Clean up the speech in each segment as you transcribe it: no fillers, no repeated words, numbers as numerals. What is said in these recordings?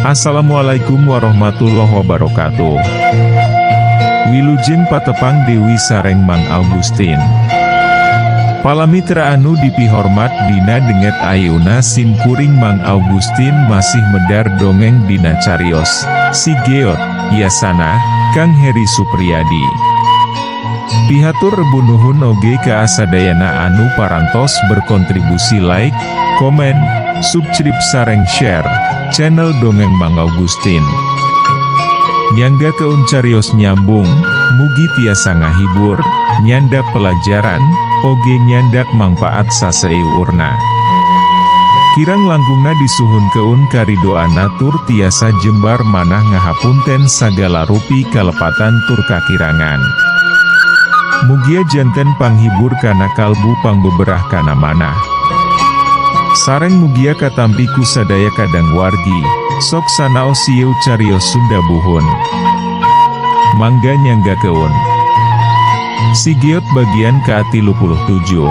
Assalamualaikum warahmatullahi wabarakatuh. Wilujeng patepang Dewi Sareng Mang Augustin. Palamitra anu dipihormat dina denget ayeuna simkuring Mang Augustin masih medar dongeng dina carios Si Geot, Yasana, Kang Heri Supriyadi. Pihatur rebunuhun oge ka asadayana anu parantos berkontribusi like, komen, subscribe sareng share channel Dongeng Mang Augustin. Nyangga keun carios nyambung, mugi tiasa ngahibur, nyandak pelajaran, oge nyandak manfaat saseurna. Kirang langgungna disuhun keun karidoan tur tiasa jembar manah ngahapunten sagala rupi kalepatan tur kakirangan. Mugia janten panghibur kana kalbu pangbeberah kana manah. Sareng mugia katampi ku sadaya kadang wargi, sok sanaos sieu carios Sunda buhun. Mangga nyangga keun. Si Geot bagian ke-37.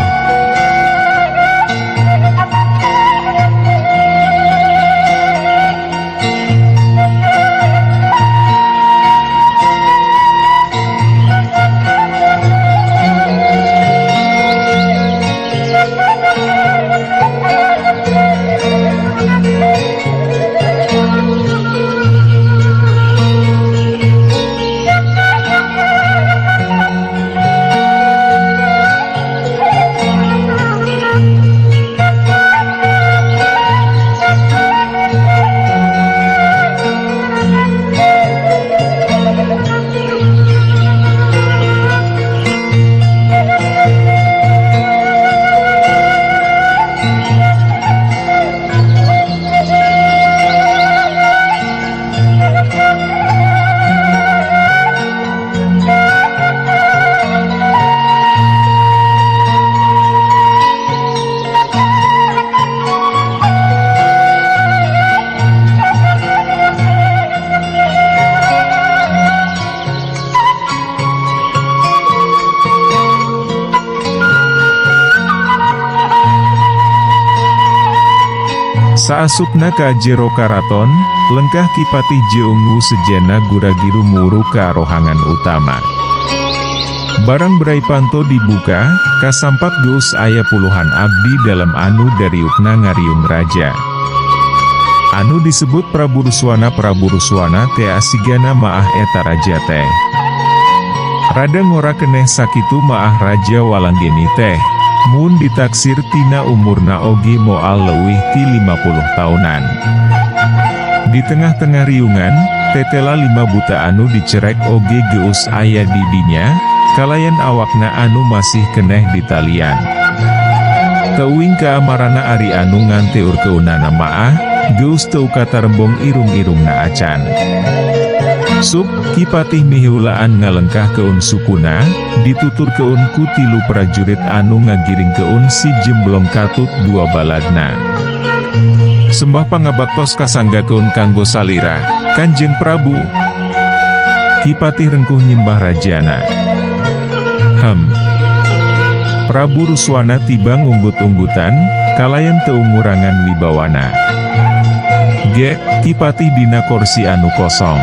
Saasupna ka jero karaton, lengkah kipatih jeunggu sejana guragiru muru ka rohangan utama. Barang berai panto dibuka, kasampak geus aya puluhan abdi dalam anu dari ukna ngariung raja. Anu disebut Prabu Ruswana teh asigana maah eta raja teh. Rada ngora keneh sakitu maah raja walanggeni teh. Mun ditaksir tina umurna oge moal leuwih ti 50 tahunan. Di tengah-tengah riungan, tetela 5 buta anu dicerek oge geus aya di dinya, kalayan awakna anu masih keneh ditalian. Teuing kaamarana ari anu nganteur keunana maah, geus teu katarembong irung-irungna acan. Sup, kipatih mihulaan ngalengkah keun sukuna, ditutur keun ku 3 prajurit anu ngagiring keun si jemblong katut 2 baladna. Sembah pangabaktos kasangga keun kanggo salira, Kanjeng Prabu. Kipatih rengkuh nyembah rajana. Prabu Ruswana tiba ngunggut-unggutan, kalayan teu ngurangan wibawana. Kipatih dina kursi anu kosong.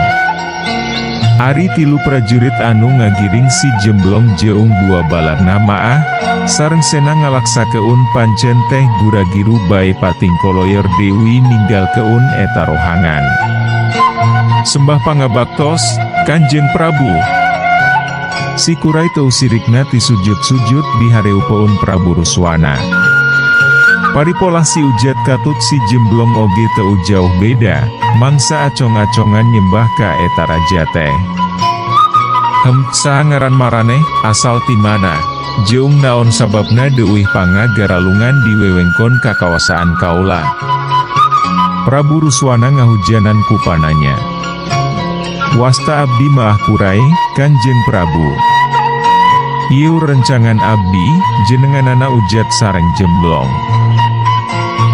Ari 3 prajurit anu ngagiring si jemblong jeung 2 baladna maah, sareng sena ngalaksa keun pancen teh guragiru bae pating koloyor Dewi ninggal keun eta rohangan. Sembah pangabaktos, Kanjeng Prabu. Si kurai teu sirikna ti sujud-sujud dihareupeun Prabu Ruswana. Paripolah si ujat katut si jemblong oge teu jauh beda, mangsa acong-acongan nyembah ka eta raja teh. Saha ngaran maraneh, asal ti mana? Jeung naon sababna deuwih pangagaralungan di wewengkon kakawasaan kaula? Prabu Ruswana ngahujanan ku pananya. Wasta abdi maah kurai, Kanjeng Prabu. Ieu rencangan abdi, jenenganana ujat sareng jemblong.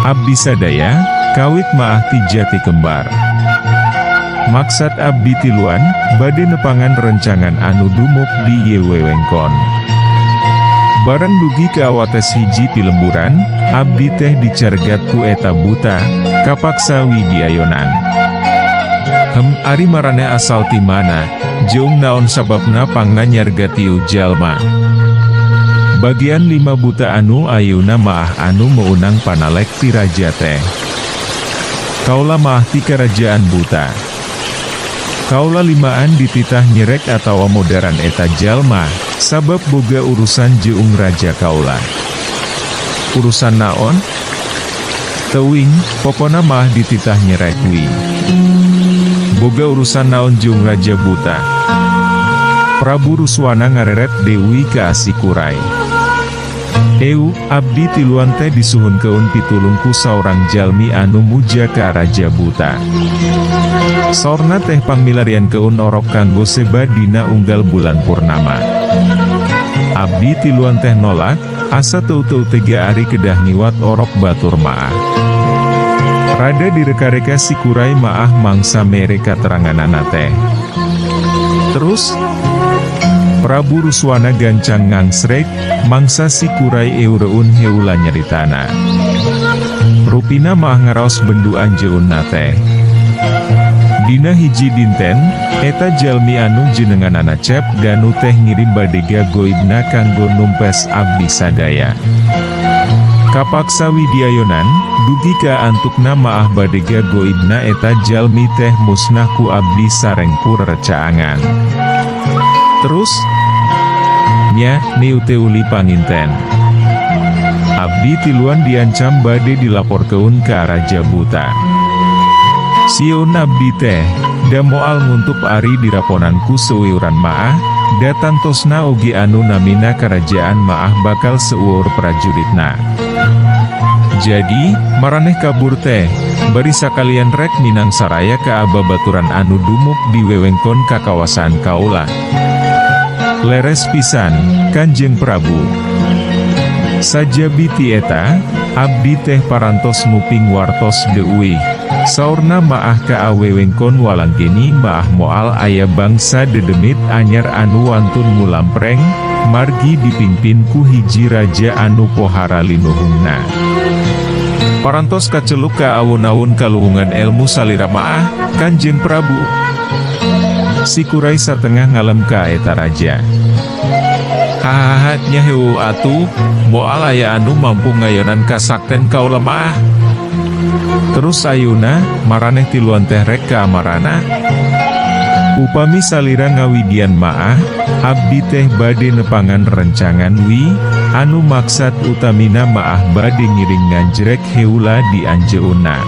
Abdi sadaya, kawit maah ti jati kembar. Maksad abdi tiluan, bade nepangan rencangan anu dumuk di ieu wewengkon. Barang dugi ke awates hiji ti lemburan, abdi teh dicargat ku eta buta, kapaksa widiayonan. Ari marane asal ti mana, jeung naon sababna panganyarga tiu jalma. Bagian 5 buta anu ayeuna maah anu meunang panalek ti raja teh. Kaula maah ti kerajaan buta. Kaula limaan dititah nyerek atawa modern eta jalma, sabab boga urusan jeung raja kaula. Urusan naon? Teuing, pokona maah dititah nyerek wi. Boga urusan naon jeung raja buta. Prabu Ruswana ngareret Dewi ka Asikurai. Abdi tiluan teh disuhunkeun pitulungku saurang jalmi anu muja ka raja buta. Saurna teh pangmilarian keun orok kanggo seba dina unggal bulan purnama. Abdi tiluan teh nolak, asa teu-teu tega ari kedah niwat orok batur maah. Rada direka-reka Sikurai maah mangsa mere kateranganana teh. Terus Prabu Ruswana gancang ngangsrek, mangsa Sikurai eureun heula nyeritana. Rupina maah ngaraos benduan jeunna teh. Dina hiji dinten, eta jalmi anu jenenganana Cep Danu teh ngirim badega goibna kanggo numpes abdi sadaya. Kapaksa widyayonan, dugi ka antukna maah badega goibna eta jalmi teh musnah ku abdi sareng pur recaangan. Terus, nya, niu teu uli panginten. Abdi tiluan diancam bade dilaporkeun ka raja buta. Sieun abdi teh, da moal nguntup ari diraponanku seueuran maah, da tantosna oge anu namina kerajaan maah bakal seueur prajuritna. Jadi, maraneh kabur teh, bari sakalian rek minang saraya ka ababaturan anu dumuk di wewengkon ka kawasan kaula. Leres pisan, Kanjeng Prabu. Sajabi ti eta, abdi teh parantos nguping wartos deuwih. Saurna maah ka awewengkon walanggeni maah moal aya bangsa dedemit anyar anu wantun ngulampreng, margi dipimpin ku hiji raja anu pohara linuhungna. Parantos kaceluk ka awun-awun kaluhungan ilmu salira maah, Kanjeng Prabu. Sikurai satengah ngalem ka eta raja. Hahaha nyahewu atuh, moal aya anu mampu ngayonan kasakten kaula maah. Terus ayuna, maraneh tiluan teh rek ka amarana. Upami salira ngawidian maah, abdi teh bade nepangan rencangan wi, anu maksad utamina maah bade ngiring nganjrek heula di anjeunna.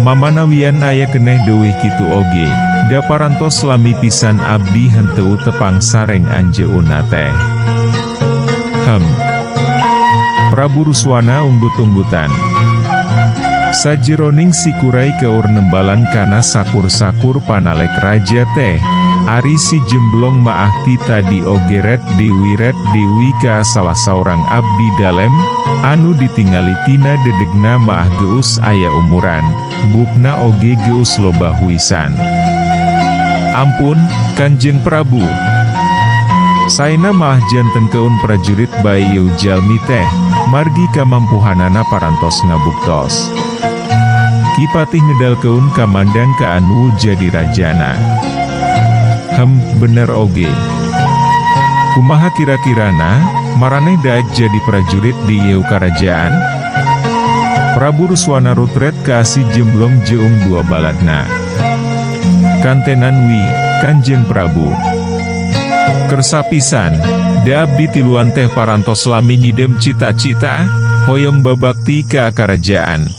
Mamanawian aya keneh deuwih kitu oge, da parantos lami pisan abdi henteu tepang sareng anjeunna teh. Prabu Ruswana unggut-unggutan. Sajeroning Sikurai keur nembalan kana sakur-sakur panalek raja teh, ari si jemblong maah ti tadi oge ret dewi ka salah saurang abdi dalem, anu ditingali tina dedegna maah geus aya umuran, bukna oge geus loba huisan. Ampun, Kanjeng Prabu. Saena maah janten keun prajurit bayi jalmi teh, margi kamampuhanana parantos ngabuktos. Kipatih ngedal keun kamandang ka anu jadi rajana. Bener oge. Kumaha kira-kirana, maraneh daek jadi prajurit di ieu karajaan? Prabu Ruswana rutret ka si jemblong jeung dua baladna. Kantenan wi, Kanjeng Prabu. Kersa pisan, da abdi tiluan teh parantos lami ngidem cita-cita, hoyong babakti ka karajaan.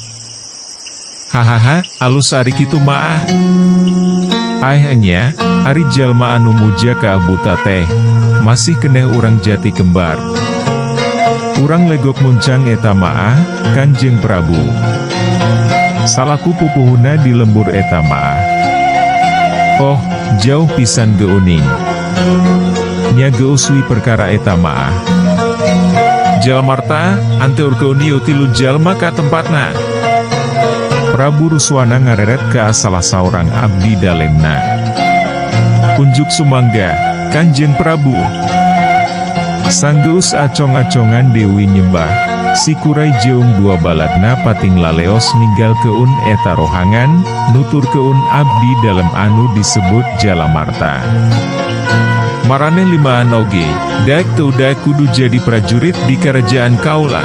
Hahaha, alus ari kitu maah. Ayahnya, ari jalma anu muja ka buta teh, masih keneh urang jati kembar. Urang legok muncang eta maah, Kanjeng Prabu. Salaku pupuhuna di lembur eta maah. Oh, jauh pisan geuning. Nya geuswi perkara eta maah. Jalmarta, anteur keuni utilu jalma ka tempatna. Prabu Ruswana ngareret ka salah saurang abdi dalemna. Kunjuk sumangga, Kanjeng Prabu. Sanggeus acong-acongan Dewi nyembah, si kurai jeung dua baladna pating laleos ninggal keun eta rohangan, nutur keun abdi dalem anu disebut Jalamarta. Maraneh limaan oge, daek teu daek kudu jadi prajurit di kerajaan kaula.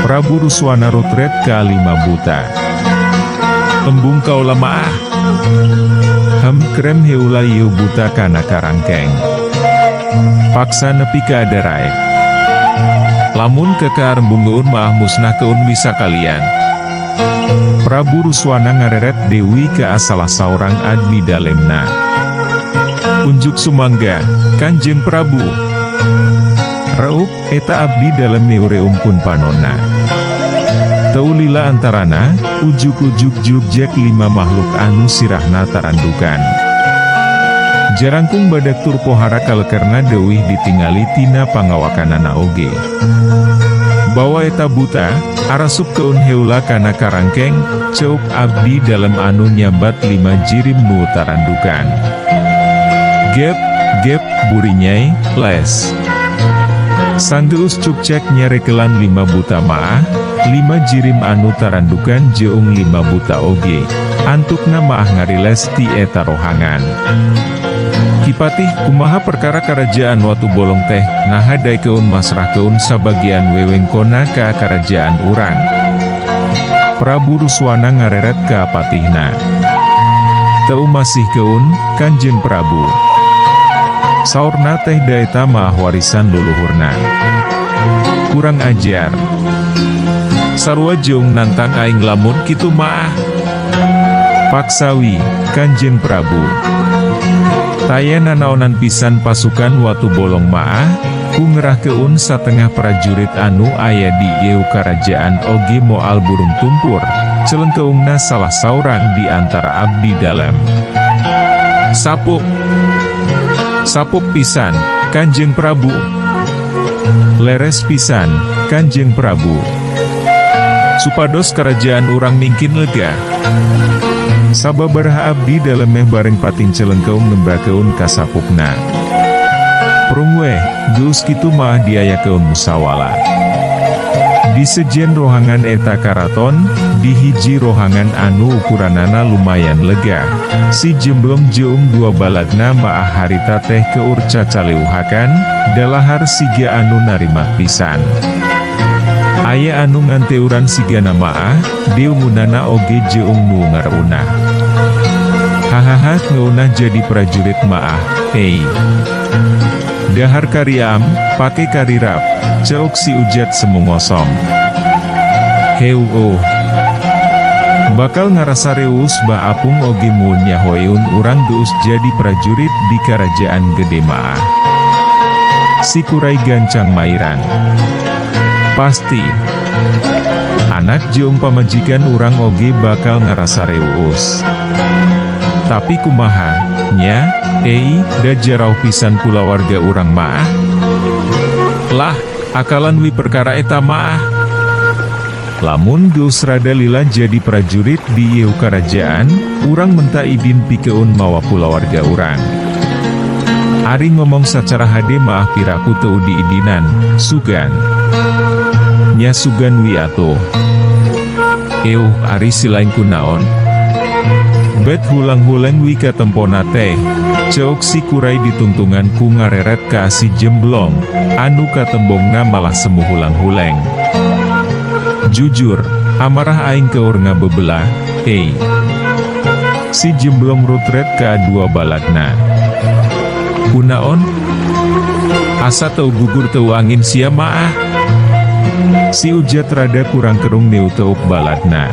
Prabu Ruswana rutret ka 5 buta. Embung kaula maah. Krem heula ieu buta kana karangkeng. Paksa nepi ka daraek. Lamun kekar embunggeun maah musnah keun bisa kalian. Prabu Ruswana ngareret Dewi ke salah saurang abdi dalemna. Unjuk sumangga, Kanjeng Prabu. Reup, eta abdi dalem neure umpun panonna. Teu lila antarana, ujuk-ujuk jugjek 5 makhluk anu sirahna tarandukan. Jarangkung badak tur pohara kalekerna deuwih ditingali tina pangawakanana oge. Bawa eta buta, arasup keun heula kana karangkeng, ceuk abdi dalem anu nyambat 5 jirim nu tarandukan. Gep, burinyai, les. Sanggeus cukcek nyarekelan 5 buta maah, 5 jirim anu tarandukan jeung 5 buta oge, antukna maah ngariles ti eta rohangan. Kipatih, kumaha perkara kerajaan watu bolong teh, ngahadai keun masrah keun sabagian wewengkona ka kerajaan urang. Prabu Ruswana ngareret ka patihna. Teu masih keun, Kanjeng Prabu. Saurna teh daeta maah warisan luluhurna. Kurang ajar. Sarua jeung nantang aing lamun kitu maah. Paksawi, Kanjeng Prabu. Taya nanaonan pisan pasukan watu bolong maah, ku ngerah keun satengah prajurit anu aya di ieu karajaan oge moal burung tumpur, celengkeungna salah saurang di antara abdi dalem. Sapuk pisan, Kanjeng Prabu. Leres pisan, Kanjeng Prabu. Supados kerajaan urang mingkin lega. Sababaraha abdi dalemeh bareng pating celengkeung nembrakeun kasapukna. Prungweh, geus kitu mah diayakeun musawala. Di sejen rohangan eta karaton, di hiji rohangan anu ukuranana lumayan lega, si jemblong jeung 2 baladna maah harita teh keur cacaleuhakan, dalahar siga anu narimak pisan. Aya anu nganteuran sigana maah, deungunana oge jeung nu ngarunah. Hahaha, ngeunah jadi prajurit maah, hei. Dahar kariam, pake karirap, ceuk si ujat semu ngosong. Heu oh. Bakal ngarasa reus ba apung oge mun nyahoeun urang geus jadi prajurit di kerajaan gede maah. Si kurai gancang mairan. Pasti. Anak jeung pamajikan urang oge bakal ngarasa reus. Tapi kumaha, nya, da jarau pisan pula warga urang maah. Lah, akalan wi perkara eta maah. Lamun geus rada lila jadi prajurit di ieu karajaan, urang menta idin pikeun mawa pula warga urang. Ari ngomong secara hade maah piraku teu diidinan, sugan. Nya sugan wiato. Ari silain kunaon. Bet hulang-hulang wi ka tempona teh, ceuk si kurai ditungtungan ku ngareret ka si jemblong, anu katembongna malah semu hulang-hulang. Jujur, amarah aing keur ngabebelah, si jemblong rutret ka dua baladna. Kunaon? Asa teu gugur teu angin sia maah. Si ujat rada kurang kerung neu teuk baladna.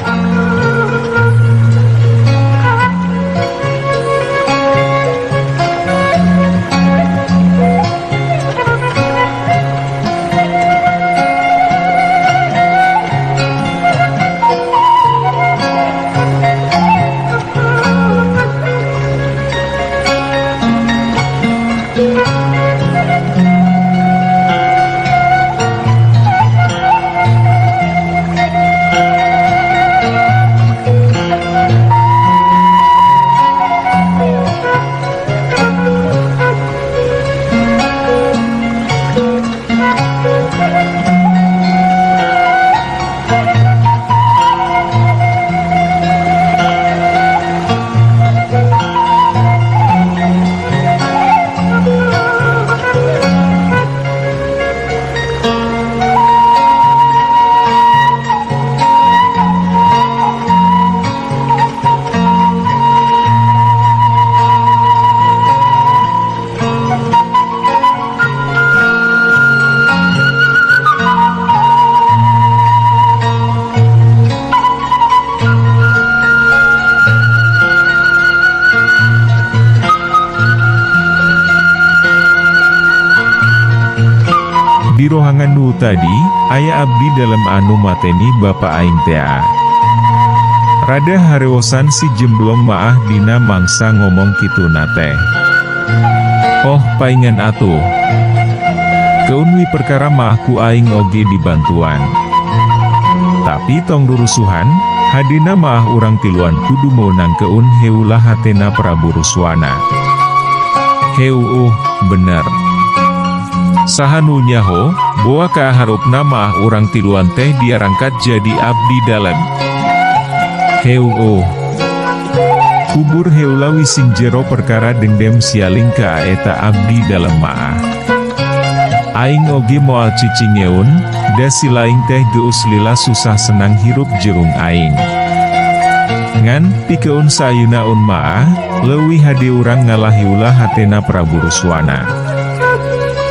Di rohangan nu tadi, aya abdi dalam anu mateni Bapak aing tea. Rada harewosan si jemblong maah dina mangsa ngomong kitu nate. Oh paingan atuh. Keunwi perkara maah ku aing oge dibantuan. Tapi tong rurusuhan, hadina maah urang tiluan kudu meunang keun heulah hatena Prabu Ruswana. Bener. Sahanu nyaho, boa ka harupna maah urang tiluan teh diarangkat jadi abdi dalam. Kubur heula wising jero perkara dendem sialing ka eta abdi dalam maah. Aing oge moal cicingeun, da silaing teh geus lila susah senang hirup jerung aing. Ngan, pikeun sayuna un maah, leuwih hade urang ngalahi ulah hatena Prabu Ruswana.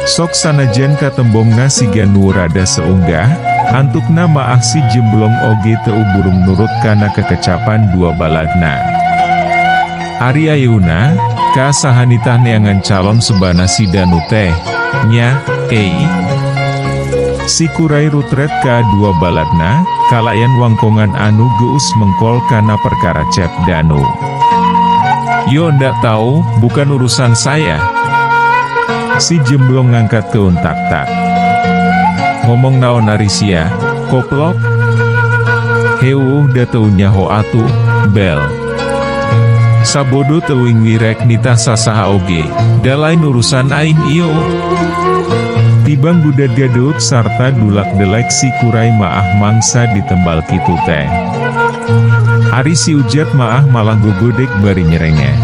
Sok sanajan katembongna siga nu rada seunggah, antukna maah si jemblong oge teu burung nurut kana kekecapan dua baladna. Ari ayeuna, ka sahanitah neangan calon sebana si Danu teh, nya, si kurai rutret ka dua baladna, kalayan wangkongan anu geus mengkol kana perkara Cep Danu. Yo ndak tahu, bukan urusan saya. Si jemblong ngangkat keun tak-tak. Ngomong naon Arisia, koplok? Da teu nyaho atuh, bel. Sabodo teuing wirek nitah sasaha oge, da lain urusan aing iyo. Tibang budak gadut sarta dulak delek si kurai maah mangsa ditembal kitu teh. Ari si ujat maah malah gogodek bari nyerengeh.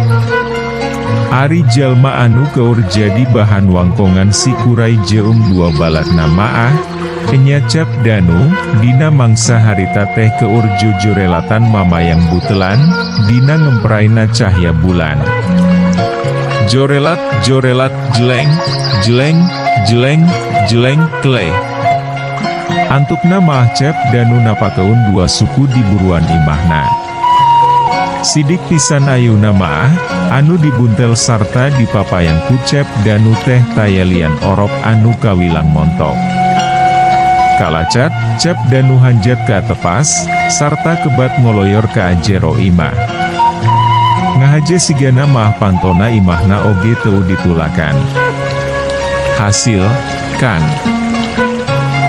Ari jalma anu keur jadi bahan wangkongan si kurai jeung dua baladna maah, enya Cep Danu, dina mangsa harita teh keur jujurelatan mamayang butelan, dina ngempraina cahya bulan. Jorelat, jorelat, jeleng, jeleng, jeleng, jeleng, kleh. Antukna maah Cep Danu napakeun dua suku di buruan imahna. Sidik pisan ayeuna maah, anu dibuntel sarta dipapayang ku Cep Danu teh tayalian orok anu kawilang montok. Kalacat, Cep Danu hanjat ka tepas, sarta kebat ngoloyor ka jero imah. Ngahaje sigana maah pantona imahna oge teu ditulakan. Hasil, kan.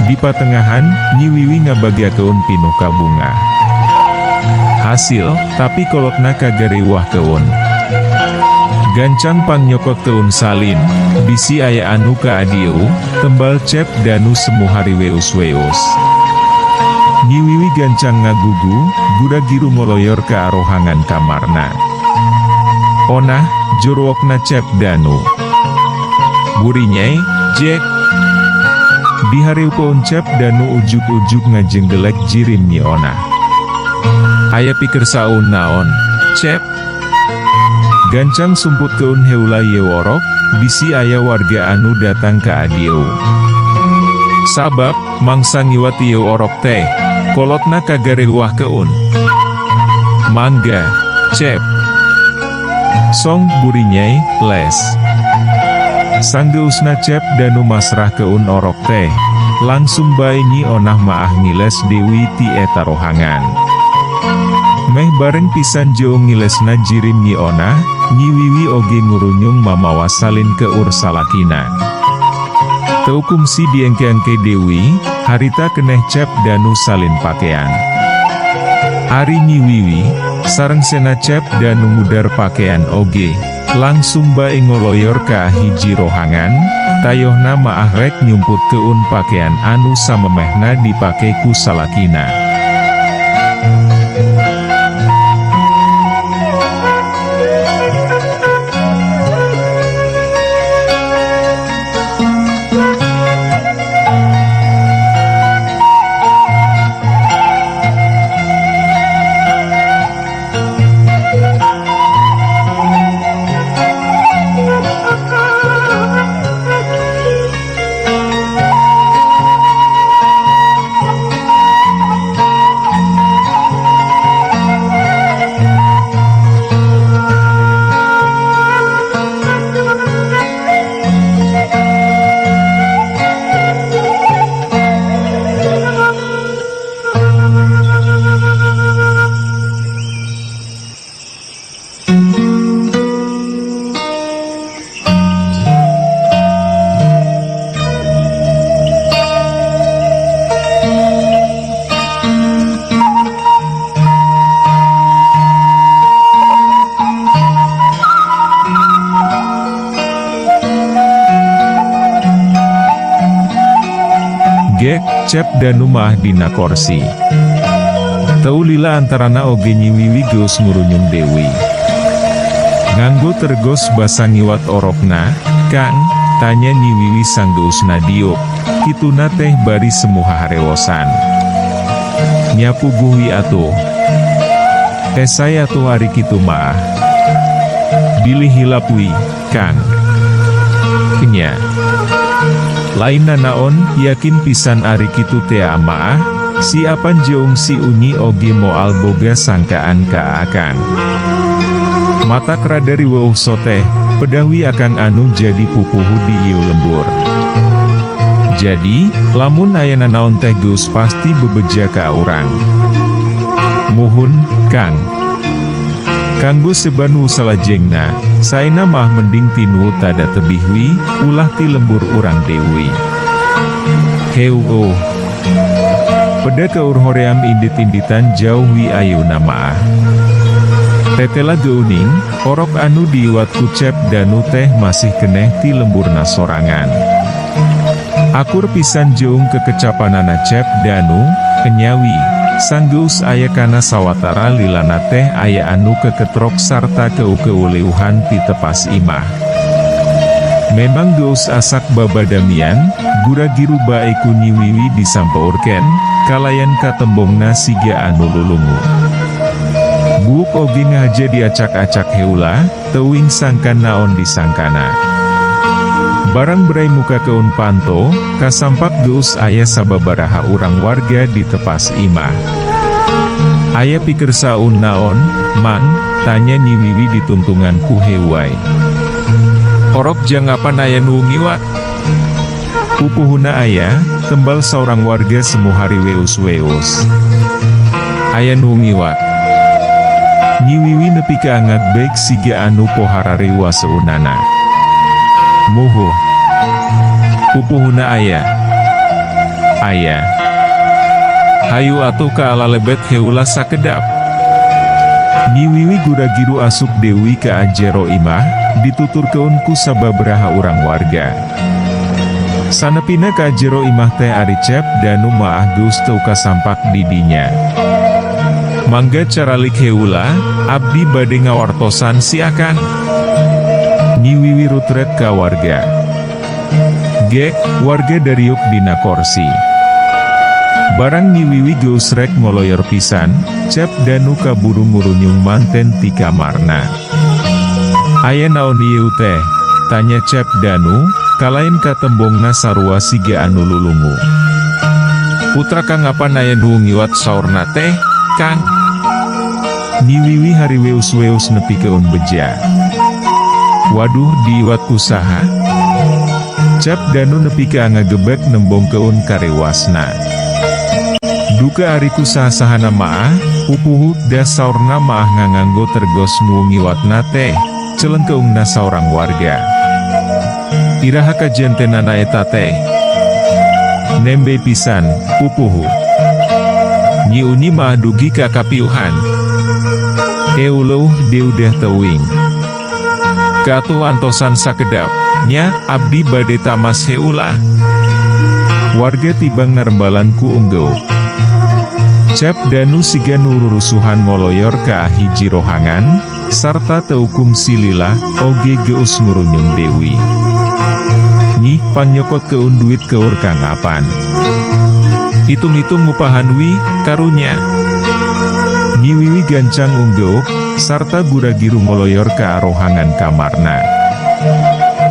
Di patengahan, Nyi Wiwi ngabagiakeun pinuh ka bunga. Hasil, tapi kolotna kagari wah keun. Gancang pangnyokot keun salin, bisi aya anu ka adieu, tembal cep danu semuhari weus-weus. Nyiwiwi gancang ngagugu, Guragiru ngoloyor ke arohangan kamarna. Onah, jorwokna cep danu. Burinyai, Jack. Dihariupon cep danu ujuk-ujuk ngajenggelek jirim nyi onah. Aya pikir saun naon, cep. Gancang sumput keun heula ye worok, bisi aya warga anu datang ke adieu. Sabab, mangsa ngiwat ye orok teh, kolotna kagarewah keun. Mangga, cep. Song burinyai, les. Sanggeusna cep danu masrah keun orok teh, langsung bae nyi onah maah ngiles Dewi ti eta rohangan. Meh bareng pisan jeong ngilesna jirim nyi onah, Nyi Wiwi oge ngurunyung mamawa salin ke ursalakina. Teukum si diengke-engke Dewi, harita keneh cep danu salin pakaian. Ari Nyi Wiwi, sareng sena cep danu mudar pakaian oge, langsung bae ngoloyor ka hiji rohangan, tayohna maah rek nyumput keun pakaian anu samemehna dipake ku salakina. Gek, cep danu maah dina korsi. Teu lila antarana oge Nyi Wiwi geus ngurunyung Dewi. Nganggo tergos basa ngiwat orokna, Kang, tanya Nyi Wiwi sanggeusna diuk, kituna teh bari semuha harewosan. Nyapu guhi atuh. Saya atuh ari kitu maah. Bilih hilapwi, Kang. Kenya. Lainna naon, yakin pisan ari kitu teh amaah, siapan jeong si Unyi oge moal boga sangkaan kaakan. Mata kradari weuh soteh, pedawi akang anu jadi pupuhu di ieu lembur. Jadi, lamun ayana naon teh geus pasti bebeja ka urang. Muhun, Kang. Kanggo sebanu salajengna, saena mah mending tinu tada tebihwi, ulah ti lembur urang Dewi. Heu. Peda keur hoream indit-inditan jauh wi ayeuna maah. Tetela geuning, orok anu diiwat ku cep danu teh masih keneh ti lemburna sorangan. Akur pisan jeung kekecapanana cep danu, kenyawi. Sanggeus aya kana sawatara lilana teh aya anu keketrok sarta keuleuhan ti tepas imah. Memang geus asak babadamian, Guragiru bae ku Nyi Wiwi disampaurken, kalayan katembongna siga anu lulungu. Buuk oge ngaja diacak-acak heula, teuing sangkan naon disangkana. Barang berai muka keun panto, kasampak geus aya sababaraha urang warga di tepas imah. Aya pikir saun naon, Mang, tanya Nyi Wiwi dituntungan ku hewai. Orok jangapan aya nu ngiwat? Pupuhuna aya, tembal saurang warga semuhari weus-weus. Aya nu ngiwat. Nyi Wiwi nepi ka angad baik siga anu pohara rewa seunana. Muhu. Pupuhuna aya. Aya. Hayu atuh ka alalebet heula sakedap. Nyi Wiwi Guragiru asup Dewi ka ajero imah, dituturkeun ku sababaraha urang warga. Sanepina ka jero imah teh ari Cep Danu maah geus teu kasampak didinya. Mangga caralik heula, abdi bade ngawartosan si Akang. Nyi Wiwi rutret ka warga. Ge, warga dariuk dina korsi. Barang Nyi Wiwi geus rek ngoloyor pisan, Cep Danu kaburu ngurunyung manten ti kamarna. "Aya naon ieu teh?" tanya Cep Danu, kalain katembongna sarua siga anu lulungu. "Putra Kang apa aya nu ngiwat saurna teh, Kang?" Nyi Wiwi hari weus-weus nepikeun beja. "Waduh, diiwat kusaha?" Cep Danu nepike ngagebek nembongkeun karewasna. "Duka ari kusaha-sahana maah, pupuhu da saurna maah nganggo tergos nu ngiwatna teh," celengkeungna saurang warga. "Iraha kajentenana eta teh?" "Nembe pisan, pupuhu." Nyi Uni mah dugi ka kapiuhan. "Euleuh deudah teuing. Katuh antosan sakedap, nya abdi bade tamas heula." Warga tibang narembalan ku unggeuh. Cep Danu siga nururusuhan ngoloyor ka hiji rohangan, sarta teukum silila, oge geus ngurunyung Dewi. "Nyi, panyokot keun duit keur Kang Apan. Hitung-hitung ngupahan wi, karunya." Nyi Wiwi gancang unggeuh, sarta gura-giru ngoloyor ka rohangan kamarna.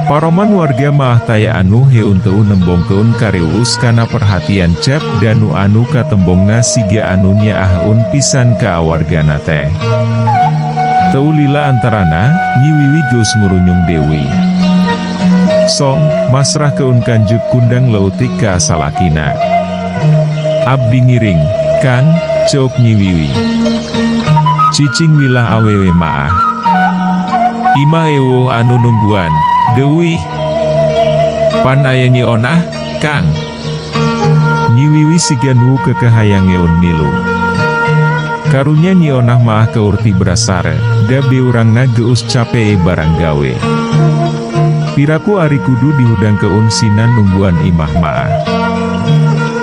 Paroman warga maah taya anu heun teu nembongkeun kareuus kana perhatian Cep Danu anu katembongna siga anu nyaahun pisan ka wargana teh. Teu lila antarana, Nyi Wiwi geus ngurunyung Dewi. "Song, masrahkeun kanjuk kundang leutik ka salakina." "Abdi ngiring, Kang," ceuk Nyi Wiwi. "Cicing wilah awewe maah. Imah ewo anu nungguan, Dewi." "Pan aya Nyi Onah, Kang?" Nyi Wiwi siga nu kekehayang ngeun milu. Karunya Nyi Onah maah keurti brasare, da beurangna geus capee barang gawe. "Piraku ari kudu dihudangkeun sinan nungguan imah maah."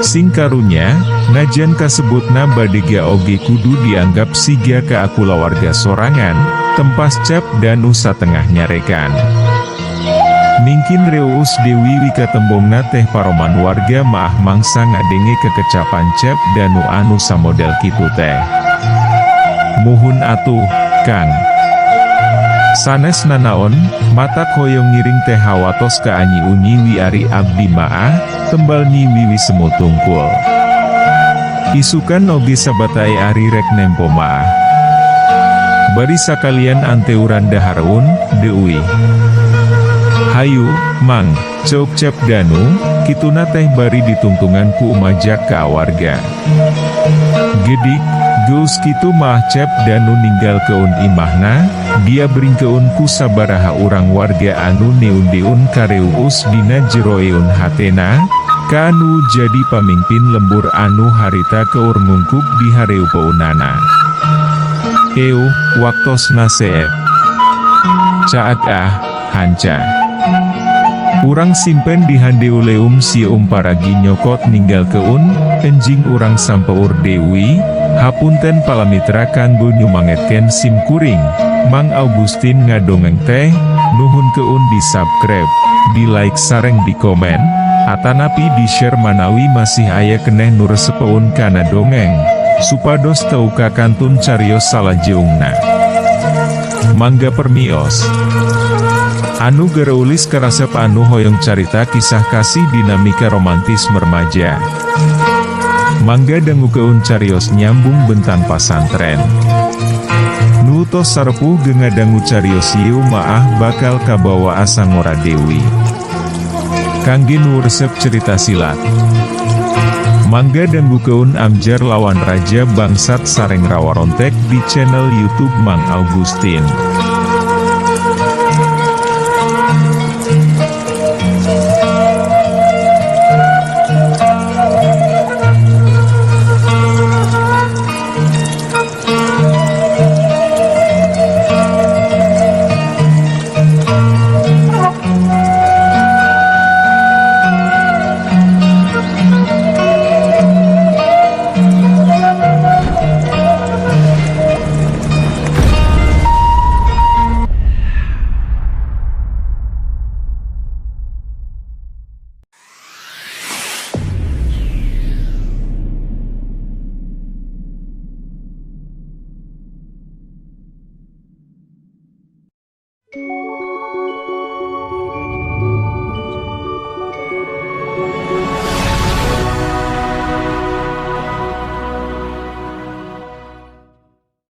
Sing karunya, najan kasebutna badega oge kudu dianggap siga ka kulawarga sorangan, tempas Cep Danu satengah nyarekan. Mingkin reuus Dewi wika tembongna teh paroman warga maah mangsa ngadenge kekecapan Cep Danu anu samodel kitu teh. "Muhun atuh, Kang. Sanes nanaon, matak hoyong ngiring teh hawatos ka Nyi Uni wi ari abdi maah," tembal Nyi Wiwi semut tungkul. "Isukan oge sabatai ari rek nempo maah. Bari sakalian anteuran daharun, Dewi." "Hayu, Mang," ceuk Cep Danu, kituna teh bari ditungtungan ku umajak ka warga. Gedik, geus kitu mah Cep Danu ninggalkeun imahna, dia beringkeun ku sabaraha urang warga anu neun-deun kareuus dina jeroeun hatena, kanu jadi pamimpin lembur anu harita keur ngungkup di hareupeunana. "Eueuh, waktosna seep. Caat hanca. Urang simpen di handeuleum sieum paragi nyokot ninggalkeun, enjing urang sampeur Dewi, hapunten palamitra kanggo nyumangetkeun sim kuring, Mang Augustin ngadongeng teh, nuhun keun di subscribe, di like sareng di komen, atanapi di share manawi masih aya keneh nu resepeun kana dongeng, supados teu kakantun carios salajeungna. Mangga permios. Anu gereulis karasep anu hoyong carita kisah kasih dinamika romantis remaja. Mangga dangukeun carios nyambung bentan pasantren. Nutos sarpuh gengadangu carios ieu maah bakal kabawa asa ngora Dewi. Kangge nu resep cerita silat. Mangga dangukeun amjar lawan raja bangsat sareng rawarontek di channel YouTube Mang Augustin.